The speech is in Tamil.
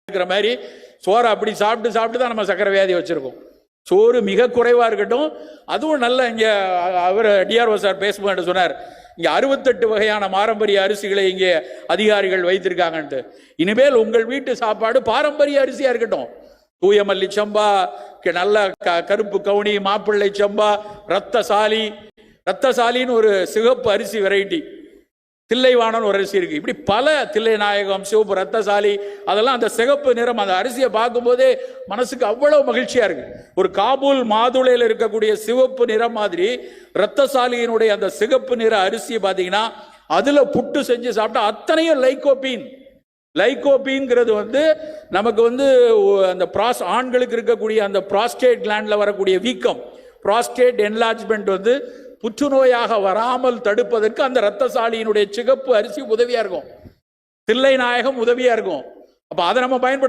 இருக்கிற மாதிரி சோறு அப்படி சாப்பிட்டு சாப்பிட்டு தான் நம்ம சக்கரை வியாதி வச்சிருக்கோம். சோறு மிக குறைவா இருக்கட்டும். அதுவும் நல்ல இங்க அவர் டிஆர்ஓ சார் பேசும்போது சொன்னார், இங்க 68 வகையான பாரம்பரிய அரிசிகளை இங்கே அதிகாரிகள் வைத்திருக்காங்கன்ட்டு. இனிமேல் உங்கள் வீட்டு சாப்பாடு பாரம்பரிய அரிசியா இருக்கட்டும். தூய மல்லி சம்பா, நல்ல கருப்பு கவுனி, மாப்பிள்ளை சம்பா, ரத்தசாலின்னு ஒரு சிகப்பு அரிசி வெரைட்டி, தில்லைவானன் ஒரு அரிசி இருக்கு. இப்படி பல, தில்லை நாயகம், சிவப்பு, ரத்தசாலி, அதெல்லாம் அந்த சிகப்பு நிறம், அந்த அரிசியை பார்க்கும்போதே மனசுக்கு அவ்வளவு மகிழ்ச்சியா இருக்கு. ஒரு காபூல் மாதுளையில் இருக்கக்கூடிய சிவப்பு நிறம் மாதிரி ரத்தசாலியினுடைய அந்த சிகப்பு நிற அரிசியை பார்த்தீங்கன்னா அதுல புட்டு செஞ்சு சாப்பிட்டா அத்தனையும் லைகோபீன்ங்கிறது நமக்கு அந்த ஆண்களுக்கு இருக்கக்கூடிய அந்த ப்ராஸ்டேட் கிளாண்ட்ல வரக்கூடிய வீக்கம், ப்ராஸ்டேட் என்லார்ஜ்மெண்ட் புற்றுநோயாக வராமல் தடுப்பதற்கு அந்த ரத்தசாலியினுடைய சிகப்பு அரிசி உதவியா இருக்கும், தில்லை நாயகம் உதவியா இருக்கும். அப்ப அதை நம்ம பயன்படுத்த